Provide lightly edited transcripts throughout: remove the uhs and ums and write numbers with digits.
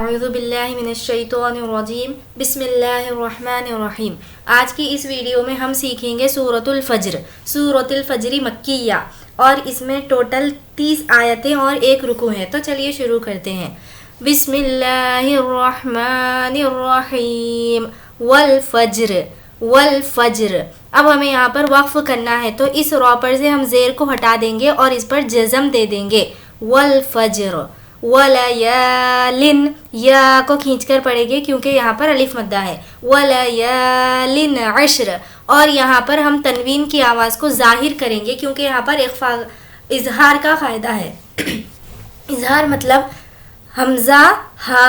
اعوذ باللہ من الشیطان الرجیم بسم اللہ الرحمن الرحیم۔ آج کی اس ویڈیو میں ہم سیکھیں گے سورۃ الفجر۔ سورۃ الفجر مکیہ اور اس میں ٹوٹل 30 آیتیں اور ایک رکوع ہے۔ تو چلیے شروع کرتے ہیں۔ بسم اللہ الرحمن الرحیم والفجر والفجر۔ اب ہمیں یہاں پر وقف کرنا ہے، تو اس را پر سے ہم زیر کو ہٹا دیں گے اور اس پر جزم دے دیں گے۔ والفجر ولیالن، یا کو کھینچ کر پڑھیں گے کیونکہ یہاں پر الف مدہ ہے۔ ولیالن عشر، اور یہاں پر ہم تنوین کی آواز کو ظاہر کریں گے کیونکہ یہاں پر اظہار کا قاعدہ ہے۔ اظہار مطلب حمزہ، ہا،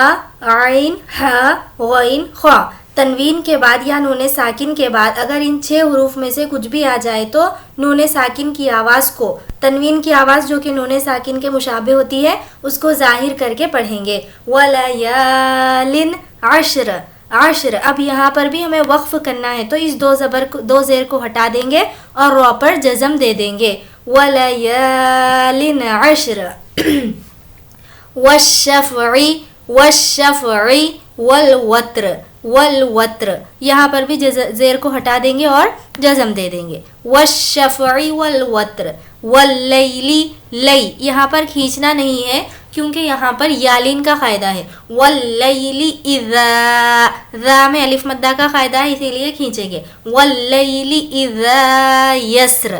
عین، ہا، غین، خا، تنوین کے بعد یا نون ساکن کے بعد اگر ان 6 حروف میں سے کچھ بھی آ جائے تو نون ساکن کی آواز کو، تنوین کی آواز جو کہ نون ساکن کے مشابہ ہوتی ہے، اس کو ظاہر کر کے پڑھیں گے۔ وَلَيَالٍ عَشْرٍ عشر۔ اب یہاں پر بھی ہمیں وقف کرنا ہے، تو اس دو زیر کو ہٹا دیں گے اور را پر جزم دے دیں گے۔ وَلَيَالٍ عَشْرٍ وَالشَّفْعِ وَالشَّفْعِ وَالْوَتْرِ والوتر، یہاں پر بھی زیر کو ہٹا دیں گے اور جزم دے دیں گے۔ والشفع والوتر واللیل، لی یہاں پر کھینچنا نہیں ہے کیونکہ یہاں پر یالین کا قاعدہ ہے۔ واللیل اذا، ذا میں الف مدہ کا قاعدہ ہے اسی لیے کھینچیں گے۔ واللیل اذا یسر،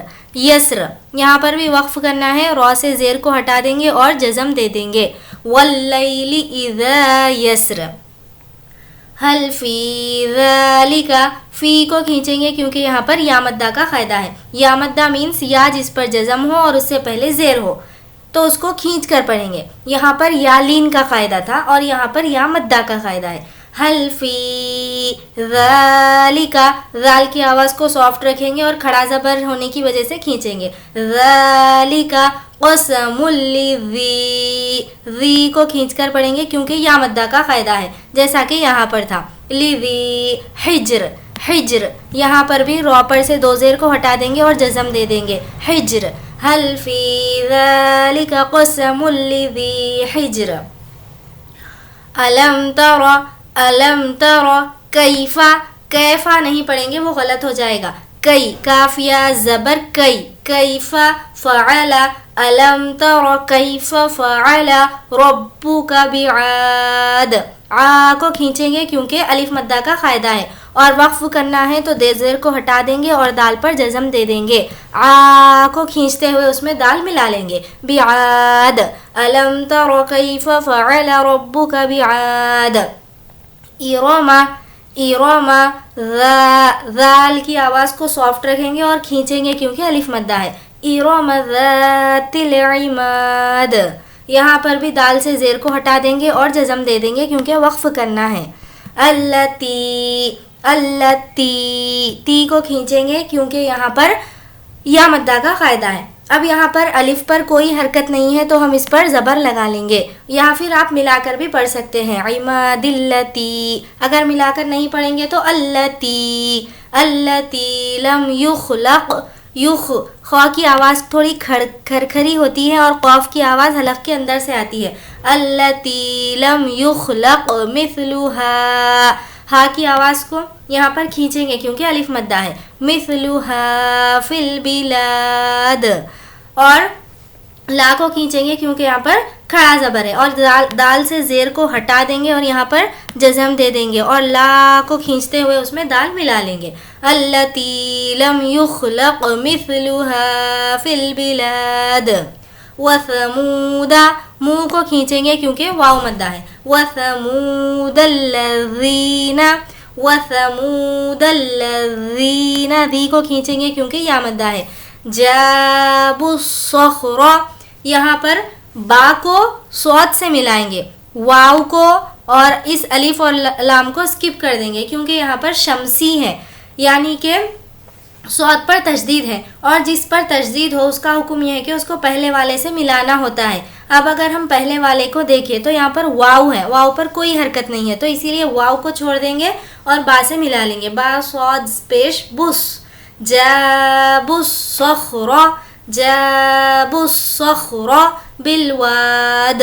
یسر یہاں پر بھی وقف کرنا ہے، را سے زیر کو ہٹا دیں گے اور جزم دے دیں گے۔ واللیل اذا یسر۔ حل فی ذالک، فی کو کھینچیں گے کیونکہ یہاں پر یا مدہ کا قاعدہ ہے۔ یا مدہ مینس یا جس پر جزم ہو اور اس سے پہلے زیر ہو تو اس کو کھینچ کر پڑھیں گے۔ یہاں پر یا لین کا قاعدہ تھا اور یہاں پر یا مدہ کا قاعدہ ہے۔ حل فی ذالک، ذال کی آواز کو سافٹ رکھیں گے اور کھڑا زبر ہونے کی وجہ سے کھینچیں گے۔ ذالک قسم لذی، ذی کو کھینچ کر پڑھیں گے کیونکہ یا مدہ کا قاعدہ ہے جیسا کہ یہاں پر تھا۔ لذی حجر، حجر یہاں پر بھی را پر سے دو زیر کو ہٹا دیں گے اور جزم دے دیں گے۔ حجر۔ حل فی ذالک قسم لذی حجر۔ علم تر، علم تر کیفا، کیفا نہیں پڑھیں گے وہ غلط ہو جائے گا۔ کئی، کافیہ زبر کئی، کیفا فعل، علم تر کیف فعل ربک بعاد، آ کو کھینچیں گے کیونکہ الف مدہ کا قاعدہ ہے اور وقف کرنا ہے تو دے زیر کو ہٹا دیں گے اور دال پر جزم دے دیں گے۔ آ کو کھینچتے ہوئے اس میں دال ملا لیں گے۔ بعاد، علم تر کیف فعل ربک بعاد۔ ارم، ارم ذال کی آواز کو سافٹ رکھیں گے اور کھینچیں گے کیونکہ الف مدہ ہے۔ ارم ذات العماد، یہاں پر بھی دال سے زیر کو ہٹا دیں گے اور جزم دے دیں گے کیونکہ وقف کرنا ہے۔ التی، التی تی کو کھینچیں گے کیونکہ یہاں پر یا مدہ کا قاعدہ ہے۔ اب یہاں پر الف پر کوئی حرکت نہیں ہے تو ہم اس پر زبر لگا لیں گے، یا پھر آپ ملا کر بھی پڑھ سکتے ہیں۔ عماد التی، اگر ملا کر نہیں پڑھیں گے تو التی، التی لم یخلق، یخ، خوا کی آواز تھوڑی کھرکھری ہوتی ہے اور قاف کی آواز حلق کے اندر سے آتی ہے۔ التی لم یخلق مثلها، ہا کی آواز کو یہاں پر کھینچیں گے کیونکہ الف مدہ ہے۔ مثلها فی البلاد، اور لا کو کھینچیں گے کیونکہ یہاں پر کھڑا زبر ہے اور دال سے زیر کو ہٹا دیں گے اور یہاں پر جزم دے دیں گے اور لا کو کھینچتے ہوئے اس میں دال ملا لیں گے۔ التی لم یخلق مثلها فی البلاد۔ وثمود، منہ کو کھینچیں گے کیونکہ واو مدہ ہے۔ وثمود الذین، وثمود الذین، دی کو کھینچیں گے کیونکہ یا مدہ ہے۔ جابوا الصخر، یہاں پر با کو صوت سے ملائیں گے، واو کو اور اس الف اور لام کو اسکپ کر دیں گے کیونکہ یہاں پر شمسی ہے، یعنی کہ صوت پر تشدید ہے اور جس پر تشدید ہو اس کا حکم یہ ہے کہ اس کو پہلے والے سے ملانا ہوتا ہے۔ اب اگر ہم پہلے والے کو دیکھیں تو یہاں پر واو ہے، واو پر کوئی حرکت نہیں ہے تو اسی لیے واو کو چھوڑ دیں گے اور با سے ملا لیں گے۔ با صاد پیش بس، جابوا الصخر، جابوا الصخر بالواد،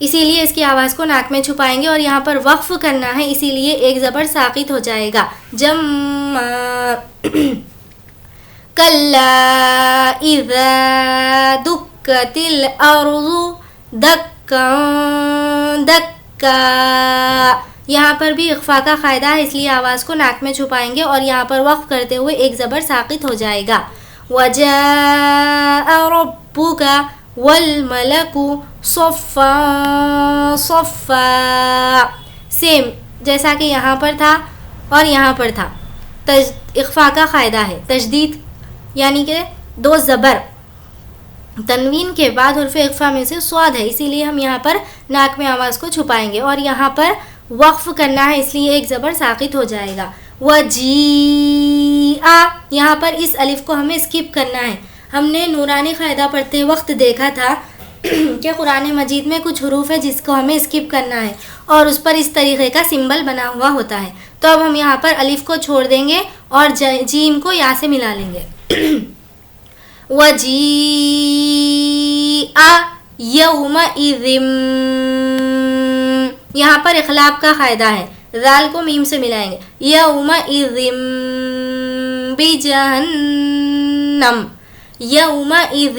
اسی لیے اس کی آواز کو ناک میں چھپائیں گے اور یہاں پر وقف کرنا ہے، اسی لیے ایک زبر ساقط ہو جائے گا. جم کلا اذا دکت الارض دکا دکا. یہاں پر بھی اخفا کا قاعدہ ہے، اس لیے آواز کو ناک میں چھپائیں گے اور یہاں پر وقف کرتے ہوئے ایک زبر ساقط ہو جائے گا. وجاء ربک والملک صفا صفا. سیم جیسا کہ یہاں پر تھا اور یہاں پر تھا. اخفا کا قاعدہ ہے، تشدید یعنی کہ دو زبر تنوین کے بعد حرف اخفا میں سے صاد ہے، اسی لیے ہم یہاں پر ناک میں آواز کو چھپائیں گے اور یہاں پر وقف کرنا ہے، اس لیے ایک زبر ساقط ہو جائے گا. وجیء، یہاں پر اس الف کو ہمیں اسکپ کرنا ہے. ہم نے نورانی قاعدہ پڑھتے وقت دیکھا تھا کہ قرآن مجید میں کچھ حروف ہے جس کو ہمیں اسکپ کرنا ہے اور اس پر اس طریقے کا سمبل بنا ہوا ہوتا ہے. تو اب ہم یہاں پر الف کو چھوڑ دیں گے اور جیم کو یا سے ملا لیں گے. وجیء یومئذ، یہاں پر اخلاق کا قاعدہ ہے، ذال کو میم سے ملائیں گے. یومئذ بجہنم، یومئذ،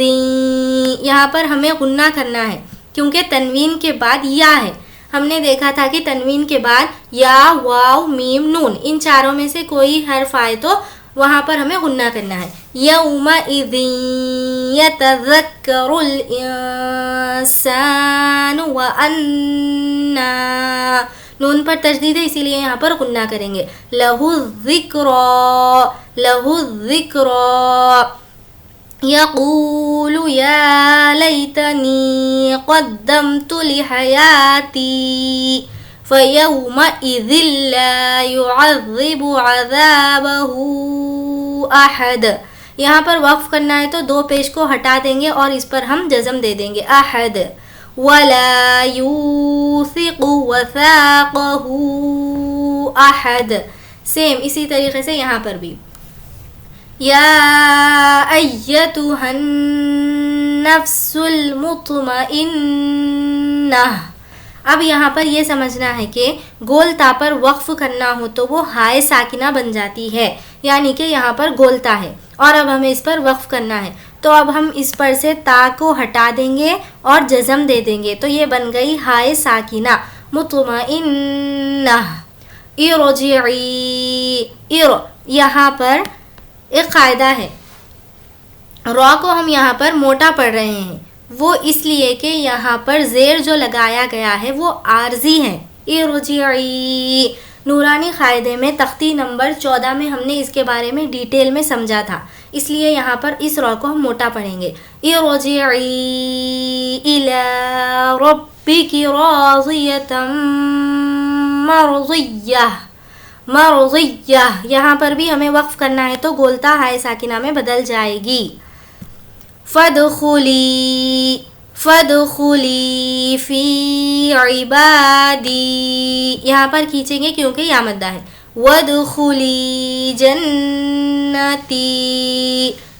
یہاں پر ہمیں غنہ کرنا ہے کیونکہ تنوین کے بعد یا ہے. ہم نے دیکھا تھا کہ تنوین کے بعد یا، واو، میم، نون، ان چاروں میں سے کوئی حرف آئے تو وہاں پر ہمیں غنہ کرنا ہے. یومئذ یتذکر الانسان وانى، نون پر تشدید ہے اسی لیے یہاں پر غنہ کریں گے. لہ الذکری، لہ الذکری، یقول یا لیتنی قدمت لحیاتی فیومئذ لا يعذب عذابہ احد. یہاں پر وقف کرنا ہے تو دو پیش کو ہٹا دیں گے اور اس پر ہم جزم دے دیں گے، احد. ولا یوثق وثاقہ احد. سیم اسی طریقے سے یہاں پر بھی. یا ایتھا النفس المطمئنہ. اب یہاں پر یہ سمجھنا ہے کہ گول تا پر وقف کرنا ہو تو وہ ہائے ساکنہ بن جاتی ہے، یعنی کہ یہاں پر گول تا ہے اور اب ہمیں اس پر وقف کرنا ہے تو اب ہم اس پر سے تا کو ہٹا دیں گے اور جزم دے دیں گے تو یہ بن گئی ہائے ساکنہ مطمئنہ. ارجعی، یہاں پر ایک قاعدہ ہے، را کو ہم یہاں پر موٹا پڑھ رہے ہیں، وہ اس لیے کہ یہاں پر زیر جو لگایا گیا ہے وہ عارضی ہے. ارجعی نورانی قاعدے میں تختی نمبر 14 میں ہم نے اس کے بارے میں ڈیٹیل میں سمجھا تھا، اس لیے یہاں پر اس را کو ہم موٹا پڑھیں گے. ارجعی الی ربک راضیۃ مرضیہ، مرضیہ. یہاں پر بھی ہمیں وقف کرنا ہے تو گولتا ہائے ساکنہ میں بدل جائے گی. فادخلی، فادخلی فی عبادی، یہاں پر کھینچیں گے کیونکہ یا مدہ ہے. وادخلی جنتی،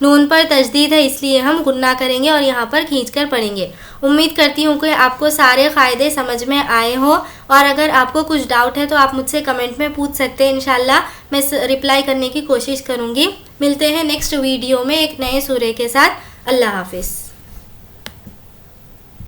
نون پر تشدید ہے اس لیے ہم غنہ کریں گے اور یہاں پر کھینچ کر پڑھیں گے. امید کرتی ہوں کہ آپ کو سارے قاعدے سمجھ میں آئے ہوں اور اگر آپ کو کچھ ڈاؤٹ ہے تو آپ مجھ سے کمنٹ میں پوچھ سکتے ہیں، انشاءاللہ میں رپلائی کرنے کی کوشش کروں گی. ملتے ہیں نیکسٹ ویڈیو میں ایک نئے سورے کے ساتھ. اللہ حافظ.